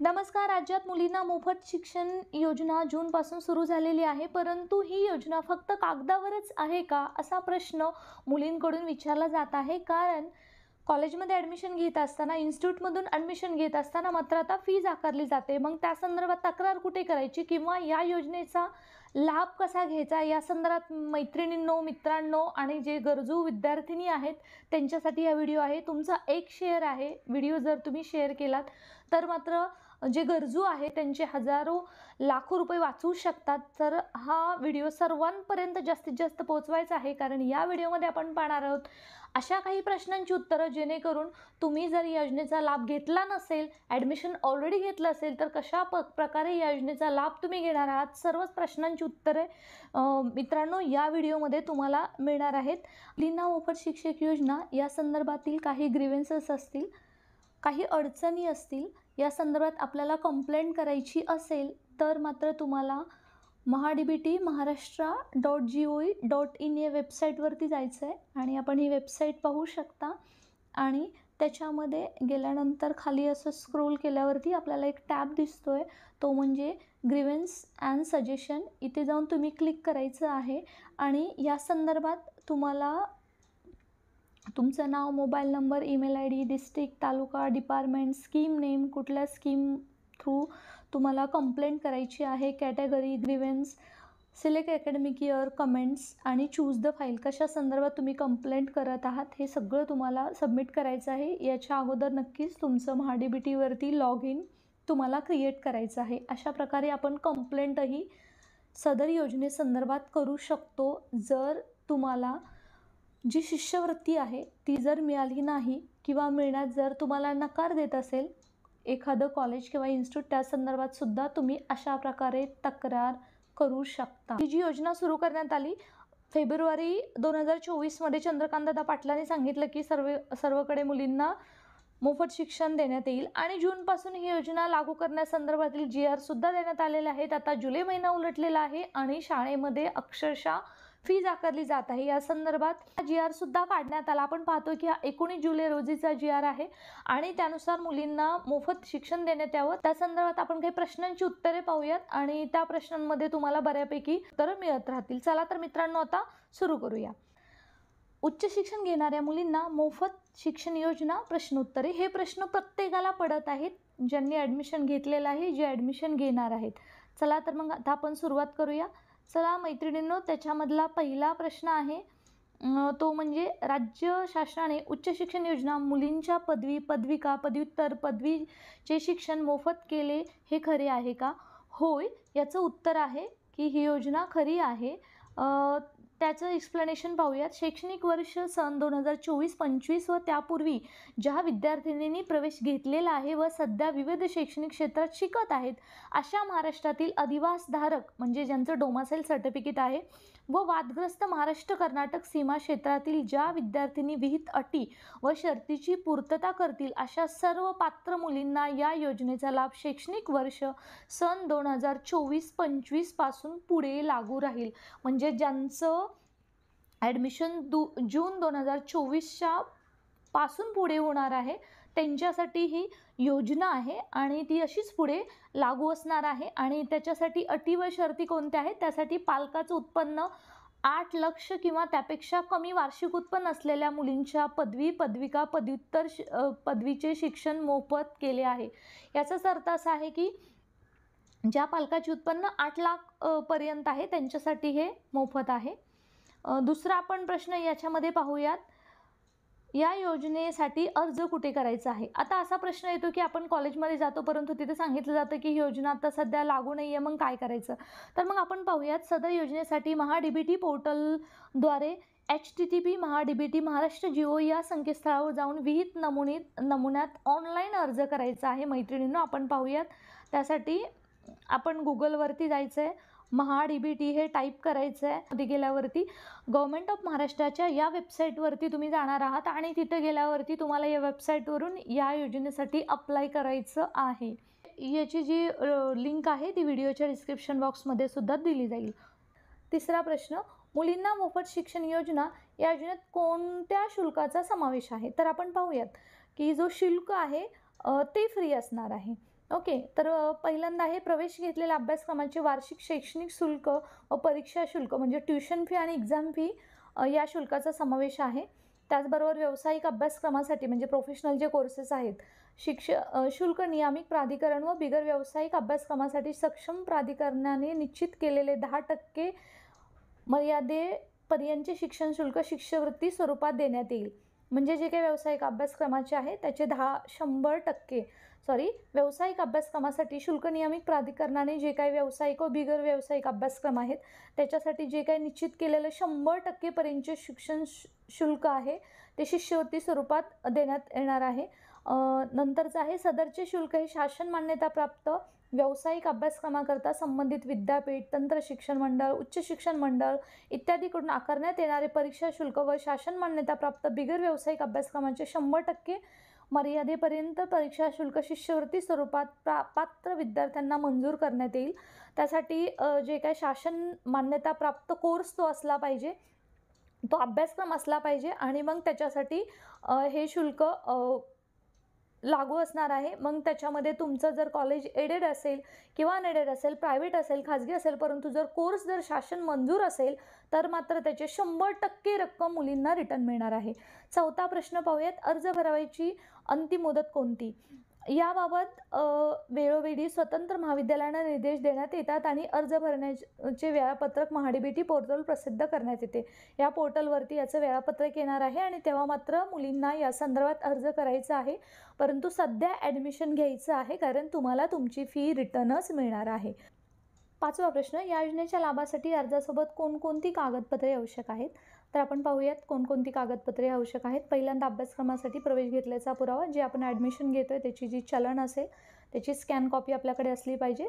नमस्कार. राज्यात मुलींना मोफत शिक्षण योजना जूनपासून सुरू झालेली आहे, परंतु ही योजना फक्त कागदावरच आहे का, असा प्रश्न मुलींकडून विचारला जात आहे. कारण कॉलेजमध्ये ॲडमिशन घेत असताना, इन्स्टिट्यूटमधून ॲडमिशन घेत असताना मात्र आता फीज आकारली जाते. मग त्या संदर्भात तक्रार कुठे करायची किंवा या योजनेचा लाभ कसा घ्यायचा, या संदर्भात मैत्रिणींनो, मित्रांनो आणि जे गरजू विद्यार्थिनी आहेत त्यांच्यासाठी हा व्हिडिओ आहे. तुमचा एक शेअर आहे. व्हिडिओ जर तुम्ही शेअर केलात तर मात्र जे गरजू आहे त्यांचे हजारो लाखो रुपये वाचवू शकतात. तर हा व्हिडिओ सर्वांपर्यंत जास्तीत जास्त पोहोचवायचा आहे, कारण या व्हिडिओमध्ये आपण पाहणार आहोत अशा काही प्रश्नांची उत्तरं, जेणेकरून तुम्ही जर या योजनेचा लाभ घेतला नसेल, ॲडमिशन ऑलरेडी घेतलं असेल, तर कशा प्रकारे या योजनेचा लाभ तुम्ही घेणार आहात, सर्वच प्रश्नांची उत्तरे मित्रांनो या व्हिडिओमध्ये तुम्हाला मिळणार आहेत. मुलींना मोफत शिक्षक योजना या संदर्भातील काही ग्रीव्हन्सेस असतील, काही अडचणी असतील, या संदर्भात आपल्याला कंप्लेंट करायची असेल तर मात्र तुम्हाला mahadbt.महाराष्ट्र.gov.in या वेबसाईटवरती जायचं आहे आणि आपण ही वेबसाईट पाहू शकता. आणि त्याच्यामध्ये गेल्यानंतर खाली असं स्क्रोल केल्यावरती आपल्याला एक टॅब दिसतो आहे, तो म्हणजे ग्रीव्हन्स अँड सजेशन. इथे जाऊन तुम्ही क्लिक करायचं आहे आणि या संदर्भात तुम्हाला तुमचं नाव, mobile number, email I D, district, taluka, department, scheme name, कुठल्या स्कीम थ्रू तुम्हाला कंप्लेंट करायची आहे, category, grievance, select academic year, comments आणि चूज द फाईल, कशा संदर्भात तुम्ही कंप्लेंट करत आहात हे सगळं तुम्हाला सबमिट करायचं आहे. याच्या अगोदर नक्कीच तुमचं महाडीबीटीवरती लॉग इन तुम्हाला क्रिएट करायचं आहे. अशा प्रकारे आपण कंप्लेंटही सदर योजनेसंदर्भात करू शकतो. जर तुम्हाला जी शिष्यवृत्ती आहे ती जर मिळाली नाही किंवा मिळण्यात जर तुम्हाला नकार देत असेल एखादं कॉलेज किंवा इन्स्टिट्यूट, त्या संदर्भात सुद्धा तुम्ही अशा प्रकारे तक्रार करू शकता. ही जी योजना सुरू करण्यात आली फेब्रुवारी 2024मध्ये चंद्रकांतदादा पाटलांनी सांगितलं की सर्वकडे मुलींना मोफत शिक्षण देण्यात येईल आणि जूनपासून ही योजना लागू करण्यासंदर्भातील GR सुद्धा देण्यात आलेले आहेत. आता जुलै महिना उलटलेला आहे आणि शाळेमध्ये अक्षरशः फीज आकारली जात आहे. या संदर्भात GR सुद्धा काढण्यात आला. आपण पाहतो की हा 19 जुलै रोजीचा GR आहे आणि त्यानुसार मुलींना मोफत शिक्षण देण्यात यावं. त्या संदर्भात आपण काही प्रश्नांची उत्तरे पाहूयात आणि त्या प्रश्नांमध्ये तुम्हाला बऱ्यापैकी उत्तरं मिळत राहतील. चला तर मित्रांनो आता सुरू करूया. उच्च शिक्षण घेणाऱ्या मुलींना मोफत शिक्षण योजना, प्रश्नोत्तरे. हे प्रश्न प्रत्येकाला पडत आहेत, ज्यांनी ॲडमिशन घेतलेलं आहे, जे ॲडमिशन घेणार आहेत. चला तर मग आता आपण सुरुवात करूया. चला मैत्रिणींनो, त्याच्यामधला पहिला प्रश्न आहे तो म्हणजे राज्य शासनाने उच्च शिक्षण योजना मुलींच्या पदवी, पदविका, पदव्युत्तर, पदवीचे शिक्षण मोफत केले, हे खरे आहे का? होय, याचं उत्तर आहे की ही योजना खरी आहे. त्याचं एक्सप्लेनेशन पाहूयात. शैक्षणिक वर्ष सन 2024-25 व त्यापूर्वी ज्या विद्यार्थिनींनी प्रवेश घेतलेला आहे व सध्या विविध शैक्षणिक क्षेत्रात शिकत आहेत, अशा महाराष्ट्रातील अधिवासधारक म्हणजे ज्यांचं डोमासाईल सर्टिफिकेट आहे व वादग्रस्त महाराष्ट्र कर्नाटक सीमा क्षेत्रातील ज्या विद्यार्थिनी विहित अटी व शर्तीची पूर्तता करतील, अशा सर्व पात्र मुलींना या योजनेचा लाभ शैक्षणिक वर्ष सन 2024-25 पासून पुढे लागू राहील. म्हणजे ज्यांचं ॲडमिशन जून 2024च्या पासून पुढे होणार आहे त्यांच्यासाठी ही योजना आहे आणि ती अशीच पुढे लागू असणार आहे. आणि त्याच्यासाठी अटी व शर्ती कोणत्या आहेत? त्यासाठी पालकाचं उत्पन्न 8 लाख किंवा त्यापेक्षा कमी वार्षिक उत्पन्न असलेल्या मुलींच्या पदवी, पदविका, पदव्युत्तर पदवीचे शिक्षण मोफत केले आहे. याचाच अर्थ असा आहे की ज्या पालकाचे उत्पन्न 8 लाख पर्यंत आहे त्यांच्यासाठी हे मोफत आहे. दुसरा आपण प्रश्न याच्यामध्ये पाहूयात. या योजनेसाठी अर्ज कुठे करायचा आहे? आता असा प्रश्न येतो की आपण कॉलेजमध्ये जातो, परंतु तिथे सांगितलं जातं की ही योजना आता सध्या लागू नाही आहे, मग काय करायचं? तर मग आपण पाहूयात. सदर योजनेसाठी महाडीबीटी पोर्टलद्वारे http महाडीबीटी महाराष्ट्र.gov या संकेतस्थळावर जाऊन विहित नमुन्यात ऑनलाईन अर्ज करायचा आहे. मैत्रिणींनो, आपण पाहूयात. त्यासाठी आपण गुगलवरती जायचं आहे, महाडीबीटी हे टाईप करायचं आहे. तिथे गेल्यावरती गव्हर्नमेंट ऑफ महाराष्ट्राच्या या वेबसाईटवरती तुम्ही जाणार आहात आणि तिथे गेल्यावरती तुम्हाला या वेबसाईटवरून या योजनेसाठी अप्लाय करायचं आहे. याची जी लिंक आहे ती व्हिडिओच्या डिस्क्रिप्शन बॉक्समध्ये सुद्धा दिली जाईल. तिसरा प्रश्न, मुलींना मोफत शिक्षण योजना या योजनेत कोणत्या शुल्काचा समावेश आहे? तर आपण पाहूयात की जो शुल्क आहे ते फ्री असणार आहे. ओके. तर पहिल्यांदा आहे प्रवेश घेतलेल्या अभ्यासक्रमाचे वार्षिक शैक्षणिक शुल्क व परीक्षा शुल्क म्हणजे ट्युशन फी आणि एक्झाम फी या शुल्काचा समावेश आहे. त्याचबरोबर व्यावसायिक अभ्यासक्रमासाठी म्हणजे प्रोफेशनल जे कोर्सेस आहेत, शुल्क नियामक प्राधिकरण व बिगर व्यावसायिक अभ्यासक्रमासाठी सक्षम प्राधिकरणाने निश्चित केलेले 10% मर्यादेपर्यंतचे शिक्षण शुल्क शिष्यवृत्ती स्वरूपात देण्यात येईल. म्हणजे जे काही व्यावसायिक अभ्यासक्रमाचे आहे त्याचे 100% व्यावसायिक अभ्यासक्रमासाठी शुल्क नियामक प्राधिकरणाने जे काही व्यावसायिक व बिगर व्यावसायिक अभ्यासक्रम आहेत त्याच्यासाठी जे काही निश्चित केलेलं 100% पर्यंतचे शिक्षण शुल्क आहे ते शिष्यवृत्ती स्वरूपात देण्यात येणार आहे. नंतरचं आहे सदरचे शुल्क हे शासन मान्यताप्राप्त व्यावसायिक अभ्यासक्रमाकरता संबंधित विद्यापीठ, तंत्र शिक्षण मंडळ, उच्च शिक्षण मंडळ इत्यादीकडून आकारण्यात येणारे परीक्षा शुल्क व शासन मान्यताप्राप्त बिगर व्यावसायिक अभ्यासक्रमाचे 100% मर्यादेपर्यंत परीक्षा शुल्क शिष्यवृत्ती स्वरूपात पात्र विद्यार्थ्यांना मंजूर करण्यात येईल. त्यासाठी जे काही शासन मान्यताप्राप्त कोर्स तो असला पाहिजे, तो अभ्यासक्रम असला पाहिजे आणि मग त्याच्यासाठी हे शुल्क लागू असणार आहे. मग त्याच्यामध्ये तुमचं जर कॉलेज एडेड असेल किंवा अनएडेड असेल, प्रायव्हेट असेल, खाजगी असेल, परंतु जर कोर्स जर शासन मंजूर असेल तर मात्र त्याचे 100% रक्कम मुलींना रिटर्न मिळणार आहे. चौथा प्रश्न पाहूयात. अर्ज भरायची अंतिम मुदत कोणती? याबाबत वेळोवेळी स्वतंत्र महाविद्यालयांना निर्देश देण्यात येतात आणि अर्ज भरण्याचे वेळापत्रक महाडीबीटी पोर्टल प्रसिद्ध करण्यात येते. या पोर्टलवरती याचं वेळापत्रक येणार आहे आणि तेव्हा मात्र मुलींना या संदर्भात अर्ज करायचा आहे. परंतु सध्या ॲडमिशन घ्यायचं आहे कारण तुम्हाला तुमची फी रिटर्नच मिळणार आहे. पाचवा प्रश्न. या योजनेच्या लाभासाठी अर्जासोबत कोणकोणती कागदपत्रे आवश्यक आहेत? तर आपण पाहूयात कोणकोणती कागदपत्रे आवश्यक आहेत. पहिल्यांदा अभ्यासक्रमासाठी प्रवेश घेतल्याचा पुरावा, जे आपण ॲडमिशन घेतो आहे त्याची जी चलन असेल त्याची स्कॅन कॉपी आपल्याकडे असली पाहिजे.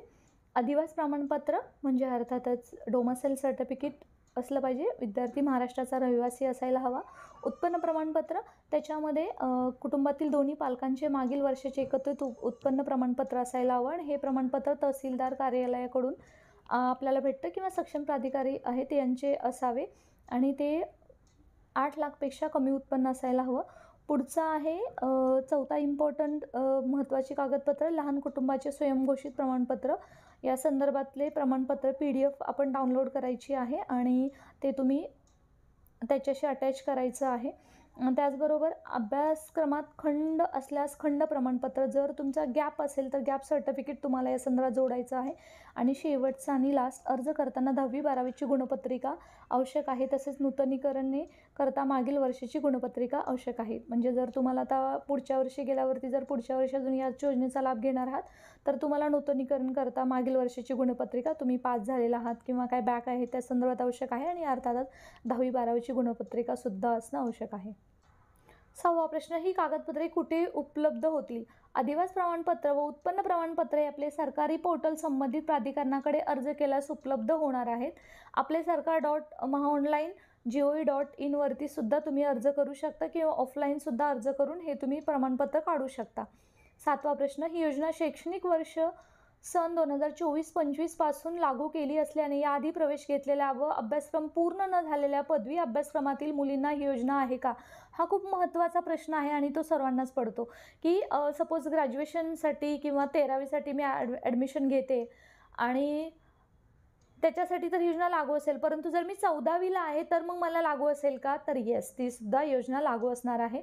अधिवास प्रमाणपत्र म्हणजे अर्थातच डोमिसाईल सर्टिफिकेट असलं पाहिजे. विद्यार्थी महाराष्ट्राचा रहिवासी असायला हवा. उत्पन्न प्रमाणपत्र, त्याच्यामध्ये कुटुंबातील दोन्ही पालकांचे मागील वर्षाचे एकत्रित उत्पन्न प्रमाणपत्र असायला हवं आणि हे प्रमाणपत्र तहसीलदार कार्यालयाकडून आपल्याला भेटतं किंवा सक्षम प्राधिकारी आहेत यांचे असावे आणि ते 8 लाखपेक्षा कमी उत्पन्न असायला हवं. पुढचं आहे चौथा इम्पॉर्टंट महत्त्वाची कागदपत्र, लहान कुटुंबाचे स्वयंघोषित प्रमाणपत्र. या संदर्भातले प्रमाणपत्र PDF आपण डाउनलोड करायची आहे आणि ते तुम्ही त्याच्याशी अटॅच करायचं आहे. त्याचबरोबर अभ्यासक्रमात खंड असल्यास खंड प्रमाणपत्र, जर तुमचा गॅप असेल तर गॅप सर्टिफिकेट तुम्हाला या संदर्भात जोडायचं आहे. आणि शेवटचा आणि लास्ट, अर्ज करताना 10वी-12वीची गुणपत्रिका आवश्यक आहे. तसेच नूतनीकरणे करता मागील वर्षाची गुणपत्रिका आवश्यक आहे. म्हणजे जर तुम्हाला आता पुढच्या वर्षी गेल्यावरती जर पुढच्या वर्षी अजून या योजनेचा लाभ घेणार आहात तर तुम्हाला नूतनीकरण करता मागील वर्षाची गुणपत्रिका, तुम्ही पास झालेला आहात किंवा काय बॅक आहे त्या संदर्भात आवश्यक आहे आणि अर्थातच 10वी-12वीची गुणपत्रिकासुद्धा असणं आवश्यक आहे. 6वा प्रश्न. ही कागदपत्रे कुठे उपलब्ध होतील? अधिवास प्रमाणपत्र व उत्पन्न प्रमाणपत्रे आपले सरकारी पोर्टल संबंधित प्राधिकरणाकडे अर्ज केल्यास उपलब्ध होणार आहेत. आपले सरकार.mahaonline.gov.in वरती सुद्धा तुम्ही अर्ज करू शकता किंवा ऑफलाईनसुद्धा अर्ज करून हे तुम्ही प्रमाणपत्र काढू शकता. 7वा प्रश्न. ही योजना शैक्षणिक वर्ष सन 2024-25 पासून लागू केली असल्याने याआधी प्रवेश घेतलेल्या व अभ्यासक्रम पूर्ण न झालेल्या पदवी अभ्यासक्रमातील मुलींना ही योजना आहे का? हा खूप महत्त्वाचा प्रश्न आहे आणि तो सर्वांनाच पडतो की सपोज ग्रॅज्युएशनसाठी किंवा 13वीसाठी मी ॲडमिशन घेते आणि त्याच्यासाठी तर योजना लागू असेल, परंतु जर मी 14वीला आहे तर मग मला लागू असेल का? तर येस, ती सुद्धा योजना लागू असणार आहे.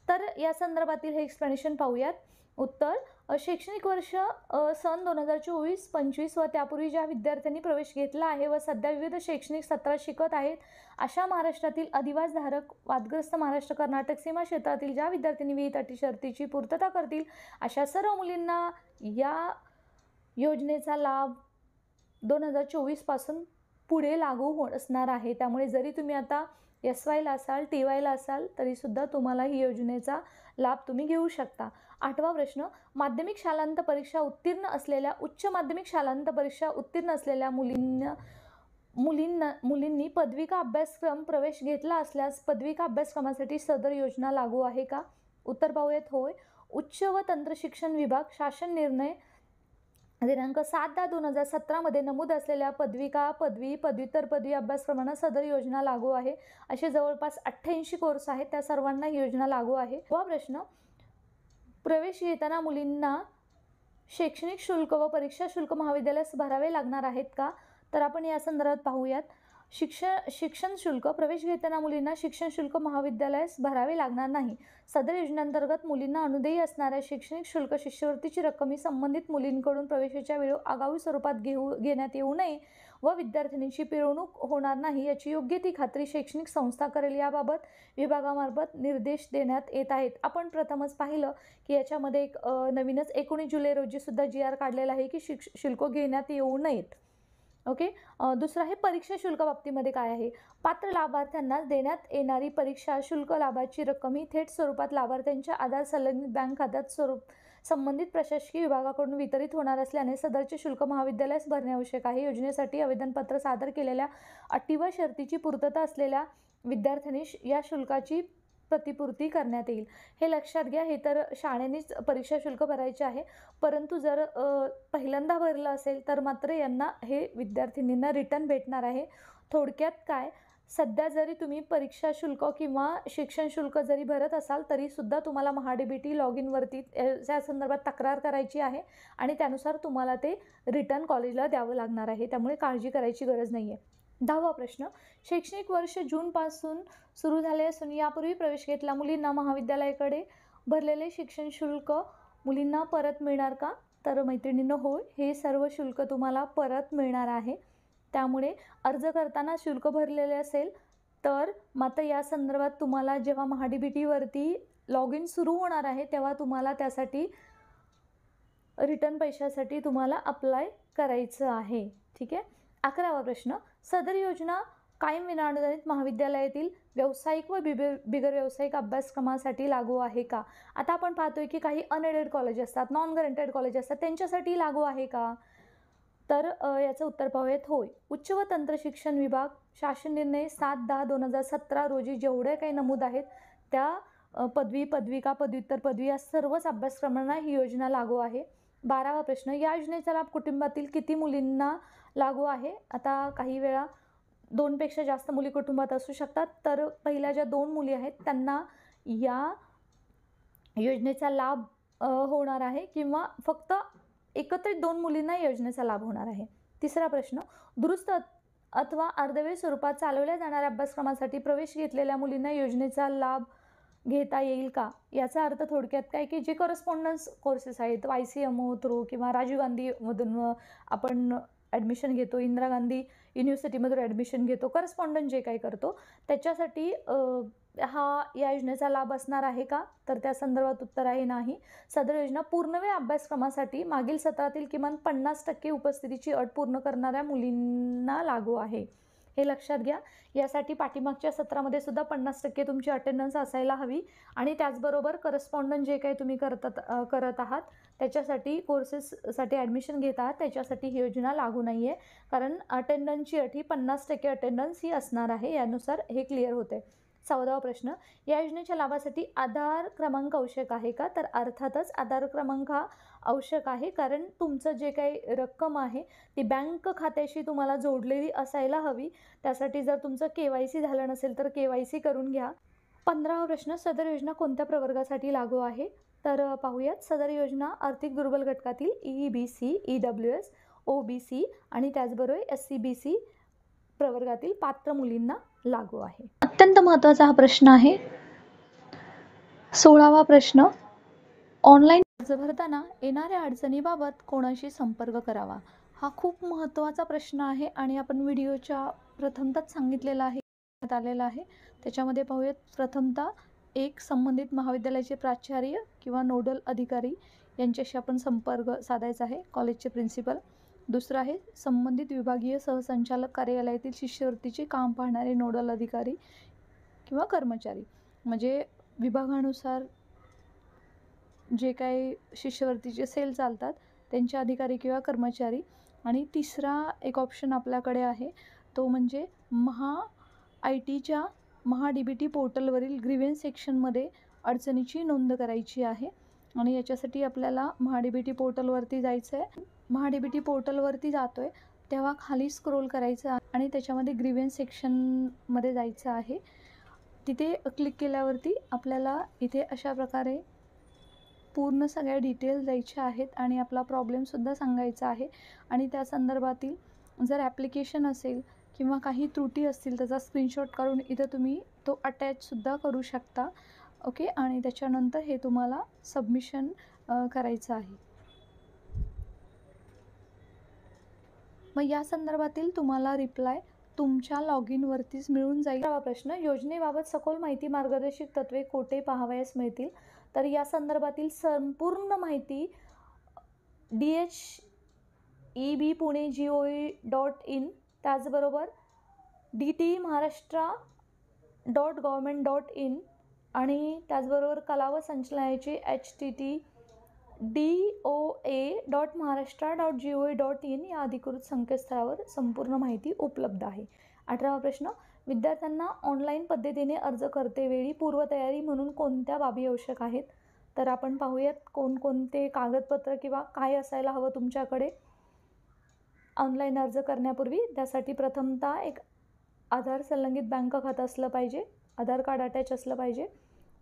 तर या संदर्भातील हे एक्सप्लेनेशन पाहूयात. उत्तर. शैक्षणिक वर्ष सन 2024-25 व त्यापूर्वी ज्या विद्यार्थ्यांनी प्रवेश घेतला आहे व सध्या विविध शैक्षणिक सत्रात शिकत आहेत अशा महाराष्ट्रातील अधिवासधारक वादग्रस्त महाराष्ट्र कर्नाटक सीमा क्षेत्रातील ज्या विद्यार्थ्यांनी विहित अटी शर्तीची पूर्तता करतील अशा सर्व मुलींना या योजनेचा लाभ 2024 पासून पुढे लागू असणार आहे. त्यामुळे जरी तुम्ही आता SYला असाल, TYला असाल तरीसुद्धा तुम्हाला ही योजनेचा लाभ तुम्ही घेऊ शकता. 8वा प्रश्न. माध्यमिक शालांत परीक्षा उत्तीर्ण असलेल्या उच्च माध्यमिक शालांत परीक्षा उत्तीर्ण असलेल्या मुलींनी पदविका अभ्यासक्रम प्रवेश घेतला असल्यास पदविका अभ्यासक्रमासाठी सदर योजना लागू आहे का? उत्तर पाहूयात. होय. उच्च व तंत्र शिक्षण विभाग शासन निर्णय दिनांक 7/10/2017 मध्ये नमूद असलेल्या पदविका, पदवी, पदव्युत्तर पदवी अभ्यासक्रमांना सदर योजना लागू आहे. असे जवळपास 88 कोर्स आहेत, त्या सर्वांना ही योजना लागू आहे. वा प्रश्न. प्रवेश घेताना मुलींना शैक्षणिक शुल्क व परीक्षा शुल्क महाविद्यालयास भरावे लागणार आहेत का? तर आपण या संदर्भात पाहूयात. शिक्षण शुल्क प्रवेश घेताना मुलींना शिक्षण शुल्क महाविद्यालयास भरावे लागणार नाही. सदर योजनेअंतर्गत मुलींना अनुदेयी असणाऱ्या शैक्षणिक शुल्क शिष्यवृत्तीची रक्कम ही संबंधित मुलींकडून प्रवेशाच्या वेळी आगाऊ स्वरूपात घेण्यात येऊ नये व विद्यार्थिनींची पिळवणूक होणार नाही याची योग्य ती खात्री शैक्षणिक संस्था करेल, याबाबत विभागामार्फत निर्देश देण्यात येत आहेत. आपण प्रथमच पाहिलं की याच्यामध्ये एक नवीनच 19 जुलै रोजी सुद्धा GR काढलेला आहे की शुल्क घेण्यात येऊ नयेत. ओके. दुसरं आहे परीक्षा शुल्क बाबतीमध्ये काय आहे. पात्र लाभार्थ्यांना देण्यात येणारी परीक्षा शुल्क लाभाची रक्कम ही थेट स्वरूपात लाभार्थ्यांच्या आधार संलग्नित बँक खात्यात संबंधित प्रशासकीय विभागाकडून वितरित होणार असल्याने सदरचे शुल्क महाविद्यालयास भरणे आवश्यक आहे. योजनेसाठी आवेदनपत्र सादर केलेल्या अटी व शर्तीची पूर्तता असलेल्या विद्यार्थ्यांनी या शुल्काची प्रतिपूर्ती करण्यात येईल. हे लक्षात घ्या. हे तर शाळेनेच परीक्षा शुल्क भरायचे आहे, परंतु जर पहिल्यांदा भरलं असेल तर मात्र यांना हे विद्यार्थिनींना रिटर्न भेटणार आहे. थोडक्यात काय, सध्या जरी तुम्ही परीक्षा शुल्क किंवा शिक्षण शुल्क जरी भरत असाल तरी सुद्धा तुम्हाला महाडीबीटी लॉग इनवरती या संदर्भात तक्रार करायची आहे आणि त्यानुसार तुम्हाला ते रिटर्न कॉलेजला द्यावं लागणार आहे. त्यामुळे काळजी करायची गरज नाही आहे. 10वा प्रश्न. शैक्षणिक वर्ष जूनपासून सुरू झाले असून यापूर्वी प्रवेश घेतला मुलींना महाविद्यालयाकडे भरलेले शिक्षण शुल्क मुलींना परत मिळणार का? तर मैत्रिणींनो, होय, हे सर्व शुल्क तुम्हाला परत मिळणार आहे. त्यामुळे अर्ज करताना शुल्क भरलेले असेल तर मात्र या संदर्भात तुम्हाला जेव्हा महाडीबीटीवरती लॉग इन सुरू होणार आहे तेव्हा तुम्हाला त्यासाठी रिटर्न पैशासाठी तुम्हाला अप्लाय करायचं आहे. ठीक आहे. 11वा प्रश्न. सदर योजना कायम विनाअनुदानित महाविद्यालयातील व्यावसायिक व बिगर व्यावसायिक अभ्यासक्रमासाठी लागू आहे का? आता आपण पाहतोय की काही अनएडेड कॉलेज असतात, नॉन गॅरंटेड कॉलेज असतात, त्यांच्यासाठी लागू आहे का? तर याचं उत्तर पाहूयात. होय. उच्च व तंत्र शिक्षण विभाग शासन निर्णय 7/10/2017 रोजी जेवढे काही नमूद आहेत त्या पदवी, पदविका, पदव्युत्तर पदवी या सर्वच अभ्यासक्रमांना ही योजना लागू आहे. 12वा प्रश्न. या योजनेचा लाभ कुटुंबातील किती मुलींना लागू आहे? आता काही वेळा 2 पेक्षा जास्त मुली कुटुंबात असू शकतात, तर पहिल्या ज्या 2 मुली आहेत त्यांना या योजनेचा लाभ होणार आहे किंवा फक्त एकत्रित 2 मुलींना योजनेचा लाभ होणार आहे. 3रा प्रश्न. दुरुस्त अथवा अर्धवेळ स्वरूपात चालवल्या जाणाऱ्या अभ्यासक्रमासाठी प्रवेश घेतलेल्या मुलींना योजनेचा लाभ घेता येईल का? याचा अर्थ थोडक्यात काय की जे करस्पॉन्डन्स कोर्सेस आहेत, YCMO थ्रू किंवा राजीव गांधीमधून आपण ॲडमिशन घेतो, इंदिरा गांधी युनिव्हर्सिटीमधून ॲडमिशन घेतो, करस्पॉन्डंट जे काही करतो त्याच्यासाठी या योजनेचा लाभ असणार आहे का? तर त्या संदर्भात उत्तर आहे नाही. सदर योजना पूर्णवेळ अभ्यासक्रमासाठी मागील सत्रातील किमान 50% उपस्थितीची अट पूर्ण करणाऱ्या मुलींना लागू आहे. हे लक्षात घ्या. यासाठी पाठीमागच्या सत्रामध्ये सुद्धा 50% तुमची अटेंडन्स असायला हवी आणि त्याचबरोबर करस्पॉन्डंट जे काही तुम्ही करत आहात त्याच्यासाठी कोर्सेससाठी ॲडमिशन घेत आहात त्याच्यासाठी ही योजना लागू नाही आहे, कारण अटेंडन्सची अट ही 50% अटेंडन्स ही असणार आहे. यानुसार हे क्लिअर होते. 14वा प्रश्न. या योजनेच्या लाभासाठी आधार क्रमांक आवश्यक आहे का? तर अर्थातच आधार क्रमांक हा आवश्यक आहे, कारण तुमचं जे काही रक्कम आहे ती बँक खात्याशी तुम्हाला जोडलेली असायला हवी. त्यासाठी जर तुमचं KYC झालं नसेल तर KYC करून घ्या. 15वा प्रश्न. सदर योजना कोणत्या प्रवर्गासाठी लागू आहे? तर पाहूयात. सदर योजना आर्थिक दुर्बल घटकातील EBC, EWS, OBC आणि त्याचबरोबर SCBC प्रवर्गातील पात्र मुलींना लागू आहे. अत्यंत महत्त्वाचा हा प्रश्न आहे. 16वा प्रश्न. ऑनलाईन अर्ज भरताना येणाऱ्या अडचणीबाबत कोणाशी संपर्क करावा? हा खूप महत्त्वाचा प्रश्न आहे आणि आपण व्हिडिओच्या प्रथमतच सांगितलेला आहे, आलेला आहे. त्याच्यामध्ये पाहूयात. प्रथमतः एक संबंधित महाविद्यालयाचे प्राचार्य किंवा नोडल अधिकारी यांच्याशी आपण संपर्क साधायचा आहे, कॉलेजचे प्रिन्सिपल. दुसरं आहे संबंधित विभागीय सहसंचालक कार्यालयातील शिष्यवृत्तीचे काम पाहणारे नोडल अधिकारी किंवा कर्मचारी, म्हणजे विभागानुसार जे काही शिष्यवृत्तीचे सेल चालतात त्यांचे अधिकारी किंवा कर्मचारी. आणि तिसरा एक ऑप्शन आपल्याकडे आहे तो म्हणजे ITच्या महाडीबीटी पोर्टलवरील ग्रीव्हन्स सेक्शनमध्ये अडचणीची नोंद करायची आहे आणि याच्यासाठी आपल्याला महाडीबीटी पोर्टलवरती जायचं आहे. महाडीबीटी पोर्टलवरती जातो आहे तेव्हा खाली स्क्रोल करायचं आहे आणि त्याच्यामध्ये ग्रीव्हन्स सेक्शनमध्ये जायचं आहे. तिथे क्लिक केल्यावरती आपल्याला इथे अशा प्रकारे पूर्ण सगळ्या डिटेल्स द्यायच्या आहेत आणि आपला प्रॉब्लेमसुद्धा सांगायचा आहे आणि त्या संदर्भातील जर ॲप्लिकेशन असेल किंवा काही त्रुटी असतील त्याचा स्क्रीनशॉट काढून इथं तुम्ही तो अटॅचसुद्धा करू शकता. ओके. आणि त्याच्यानंतर हे तुम्हाला सबमिशन करायचं आहे. मग या संदर्भातील तुम्हाला रिप्लाय तुमच्या लॉग इनवरतीच मिळून जाईल. प्रश्न, योजनेबाबत सखोल माहिती मार्गदर्शक तत्त्वे कोठे पाहावयास मिळतील? तर या संदर्भातील संपूर्ण माहिती DHEB-Pune.gov.in, त्याचबरोबर DTMaharashtra.government.in आणि त्याचबरोबर कला व संचालनालयाची http://doa.maharashtra.gov.in या अधिकृत संकेतस्थळावर संपूर्ण माहिती उपलब्ध आहे. 18वा प्रश्न, विद्यार्थ्यांना ऑनलाईन पद्धतीने अर्ज करतेवेळी पूर्वतयारी म्हणून कोणत्या बाबी आवश्यक आहेत? तर आपण पाहूयात कोणकोणते कागदपत्र किंवा काय असायला हवं तुमच्याकडे ऑनलाईन अर्ज करण्यापूर्वी. त्यासाठी प्रथमतः एक आधार संलग्नित बँक खातं असलं पाहिजे, आधार कार्ड अटॅच असलं पाहिजे.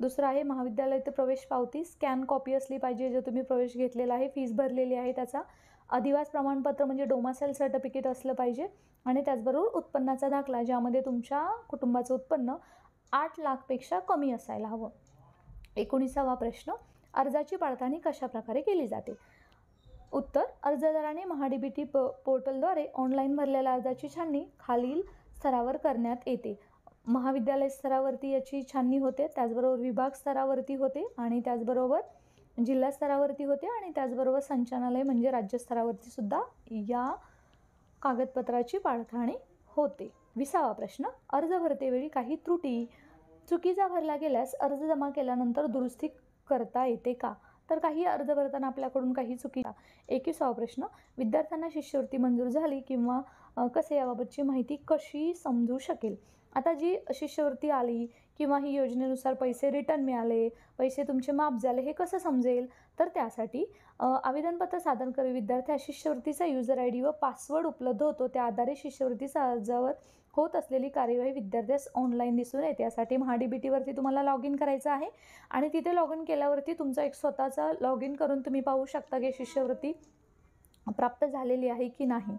दुसरं आहे महाविद्यालयात प्रवेश पावती स्कॅन कॉपी असली पाहिजे, जो तुम्ही प्रवेश घेतलेला आहे, फीस भरलेली आहे त्याचा. अधिवास प्रमाणपत्र म्हणजे डोमासाईल सर्टिफिकेट असलं पाहिजे आणि त्याचबरोबर उत्पन्नाचा दाखला ज्यामध्ये तुमच्या कुटुंबाचं उत्पन्न 8 लाखपेक्षा कमी असायला हवं. 19वा प्रश्न, अर्जाची पडताळणी कशा प्रकारे केली जाते? उत्तर, अर्जदाराने महाडीबीटी पोर्टलद्वारे ऑनलाईन भरलेल्या अर्जाची छाननी खालील स्तरावर करण्यात येते. महाविद्यालय स्तरावरती याची छाननी होते, त्याचबरोबर विभाग स्तरावरती होते आणि त्याचबरोबर जिल्हा स्तरावरती होते आणि त्याचबरोबर संचालनालय म्हणजे राज्य स्तरावरती सुद्धा या कागदपत्राची पडताळणी होते. 20वा प्रश्न, अर्ज भरतेवेळी काही चुकीचा भरला गेल्यास अर्ज जमा केल्यानंतर दुरुस्ती करता येते का? तर काही अर्ज भरताना आपल्याकडून काही चुकी. 21वा प्रश्न, विद्यार्थ्यांना शिष्यवृत्ती मंजूर झाली किंवा कसे याबाबतची माहिती कशी समजू शकेल? आता जी शिष्यवृत्ती आली किंवा ही योजनेनुसार पैसे रिटर्न मिळाले, पैसे तुमचे माफ झाले, हे कसं समजेल? तर त्यासाठी आवेदनपत्र सादर करून विद्यार्थ्यास शिष्यवृत्तीचा युजर ID व पासवर्ड उपलब्ध होतो. त्या आधारे शिष्यवृत्तीचा अर्जावर होत असलेली कार्यवाही विद्यार्थ्यास ऑनलाईन दिसून येते. त्यासाठी महाडीबीटीवरती तुम्हाला लॉग इन करायचं आहे आणि तिथे लॉग इन केल्यावरती तुमचा एक स्वतःचा लॉग इन करून तुम्ही पाहू शकता की शिष्यवृत्ती प्राप्त झालेली आहे की नाही.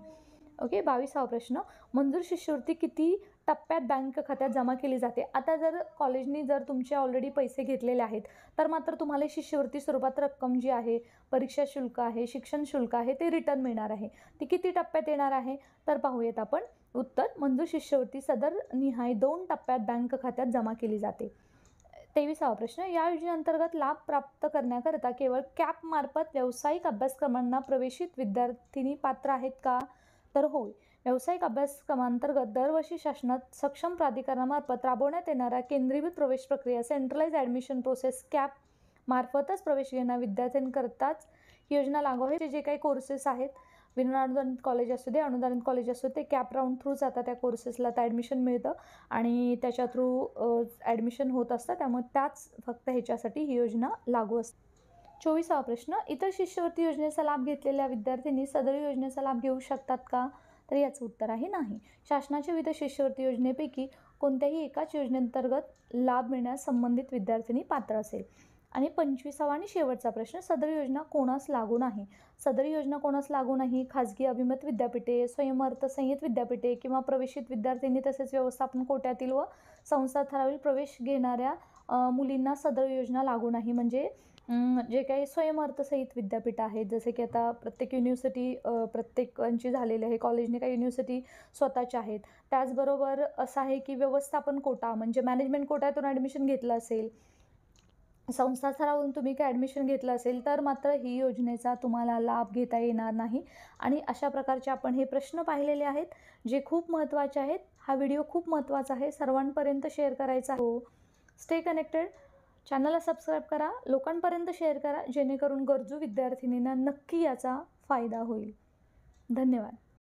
ओके. 22वा प्रश्न, मंजूर शिष्यवृत्ती किती टप्प्यात बँक खात्यात जमा केली जाते? आता जर कॉलेजनी जर तुमचे ऑलरेडी पैसे घेतलेले आहेत तर मात्र तुम्हाला शिष्यवृत्ती स्वरूपात रक्कम जी आहे, परीक्षा शुल्क आहे, शिक्षण शुल्क आहे, ते रिटर्न मिळणार आहे. ती किती टप्प्यात येणार आहे? तर पाहूयात आपण. उत्तर, मंजूर शिष्यवृत्ती सदर निहाय 2 टप्प्यात बँक खात्यात जमा केली जाते. 23वा प्रश्न, या योजनेअंतर्गत लाभ प्राप्त करण्याकरता केवळ कॅप मार्फत व्यावसायिक अभ्यासक्रमांना प्रवेशित विद्यार्थिनी पात्र आहेत का? तर होय. व्यावसायिक अभ्यासक्रमांतर्गत दरवर्षी शासनात सक्षम प्राधिकरणामार्फत राबवण्यात येणाऱ्या केंद्रीभूत प्रवेश प्रक्रिया सेंट्रलाइज ॲडमिशन प्रोसेस कॅप मार्फतच प्रवेश घेणाऱ्या विद्यार्थ्यांकरताच ही योजना लागू आहे. जे काही कोर्सेस आहेत, विनाअनुदानित कॉलेज असू दे, अनुदानित कॉलेज असू दे, ते कॅप राऊंड थ्रू जातात त्या कोर्सेसला, तर ॲडमिशन मिळतं आणि त्याच्या थ्रू ॲडमिशन होत असतं. त्यामुळे त्याच फक्त ह्याच्यासाठी ही योजना लागू असते. 24वा प्रश्न, इतर शिष्यवृत्ती योजनेचा लाभ घेतलेल्या विद्यार्थ्यांनी सदर योजनेचा लाभ घेऊ शकतात का? तर याचं उत्तर आहे नाही. शासनाच्या विविध शिष्यवृत्ती योजनेपैकी कोणत्याही एकाच योजनेअंतर्गत लाभ मिळण्यास संबंधित विद्यार्थ्यांनी पात्र असेल. आणि 25वा आणि शेवटचा प्रश्न, सदर योजना कोणास लागू नाही? सदर योजना कोणास लागू नाही? खाजगी अभिमत विद्यापीठे, स्वयंअर्थसंहित विद्यापीठे किंवा प्रवेशित विद्यार्थ्यांनी तसेच व्यवस्थापन कोट्यातील व संस्था थरावरील प्रवेश घेणाऱ्या मुलींना सदर योजना लागू नाही. म्हणजे जे काही स्वयंअर्थसहित विद्यापीठ आहेत, जसे की आता प्रत्येक युनिव्हर्सिटी प्रत्येकांची झालेली आहे, कॉलेजने काही युनिव्हर्सिटी स्वतःच्या आहेत. त्याचबरोबर असं आहे की व्यवस्थापन कोटा म्हणजे मॅनेजमेंट कोट्यातून ॲडमिशन घेतलं असेल, संस्था स्तरावरून तुम्ही काय ॲडमिशन घेतलं असेल तर मात्र ही योजनेचा तुम्हाला लाभ घेता येणार नाही. आणि अशा प्रकारचे आपण हे प्रश्न पाहिलेले आहेत जे खूप महत्त्वाचे आहेत. हा व्हिडिओ खूप महत्त्वाचा आहे, सर्वांपर्यंत शेअर करायचा हो. Stay connected. चॅनलला सबस्क्राईब करा, लोकांपर्यंत शेअर करा, जेणेकरून गरजू विद्यार्थिनींना नक्की याचा फायदा होईल. धन्यवाद.